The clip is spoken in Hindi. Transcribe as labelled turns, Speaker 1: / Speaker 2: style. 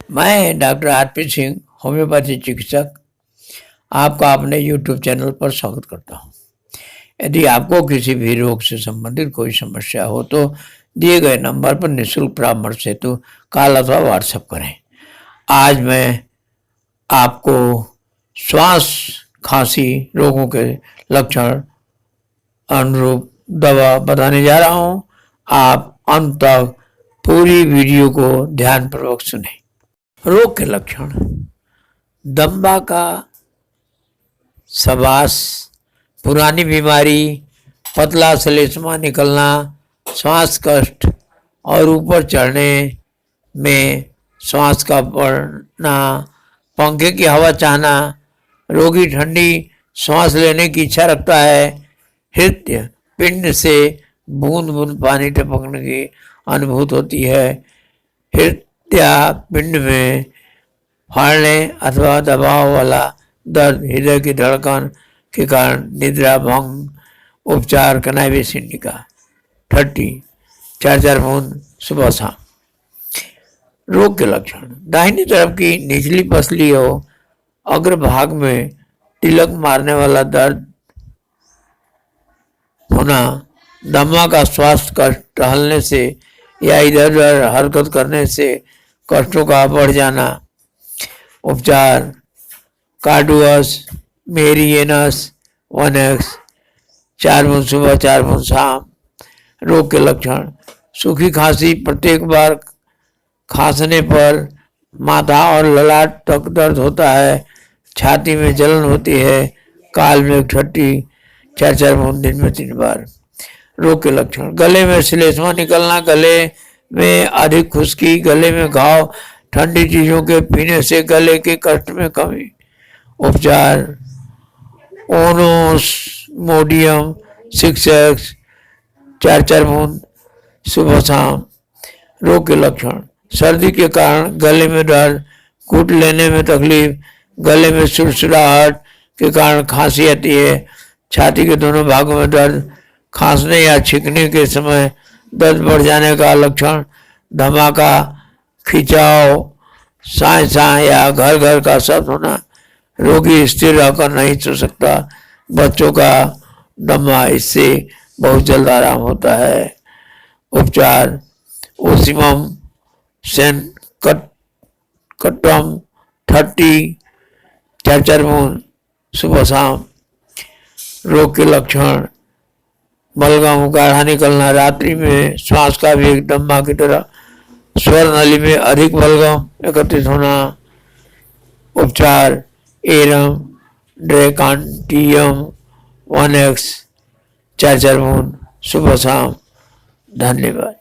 Speaker 1: मैं डॉक्टर आरपी सिंह, होम्योपैथी चिकित्सक, आपका अपने यूट्यूब चैनल पर स्वागत करता हूं। यदि आपको किसी भी रोग से संबंधित कोई समस्या हो तो दिए गए नंबर पर निःशुल्क परामर्श हेतु कॉल अथवा व्हाट्सएप करें। आज मैं आपको श्वास खांसी रोगों के लक्षण अनुरूप दवा बताने जा रहा हूं। आप अंत तक पूरी वीडियो को ध्यानपूर्वक सुनें। रोग के लक्षण: दम्बा का सबास, पुरानी बीमारी, पतला श्लेष्मा निकलना, श्वास कष्ट और ऊपर चढ़ने में श्वास का बढ़ना, पंखे की हवा चाहना, रोगी ठंडी श्वास लेने की इच्छा रखता है, हृदय पिंड से बूंद बूंद पानी टपकने की अनुभूति होती है, हृदय पिंड में फाड़ने अथवा दबाव वाला दर्द, हृदय की धड़कन के कारण निद्रा भंग, उपचार कनाइविस इंडिका 30 4 बूंद सुबह शाम। रोग के लक्षण: दाहिनी तरफ की निचली पसली हो अग्रभाग में तिलक मारने वाला दर्द होना, दमा का श्वास कष्ट, टहलने से या इधर उधर हरकत करने से कष्टों का बढ़ जाना। उपचार: कार्डुअस मेरिएनस 1x 4 बूंद सुबह 4 बूंद शाम। रोग के लक्षण: सूखी खांसी, प्रत्येक बार खांसने पर माथा और ललाट तक दर्द होता है, छाती में जलन होती है, काल में ठट्टी 4 बूंद दिन में 3 बार। रोग के लक्षण: गले में श्लेष्मा निकलना, गले में अधिक खुश्की, गले में घाव, ठंडी चीजों के पीने से गले के कष्ट में कमी। उपचार: ओनोमोडियम 6x 4 बूंद सुबह शाम। रोग के लक्षण: सर्दी के कारण गले में दर्द, घुट लेने में तकलीफ, गले में सुरसुराहट के कारण खांसी आती है, छाती के दोनों भागों में दर्द, खांसने या छींकने के समय दर्द बढ़ जाने का लक्षण, धमाका, खिंचाव, साए साए या घर घर का शब्द होना, रोगी स्थिर रहकर नहीं सो सकता, बच्चों का दमा, इससे बहुत जल्द आराम होता है। उपचार: ओसिमम सेनकटम 30 4 बूंद सुबह शाम। रोग के लक्षण: बलगम, गाढ़ा निकलना, रात्रि में श्वास का वेग दम्मा की तरह, स्वर नली में अधिक बलगम एकत्रित होना। उपचार: एरम ड्रेकांटियम 1x 4 बूंद सुबह शाम। धन्यवाद।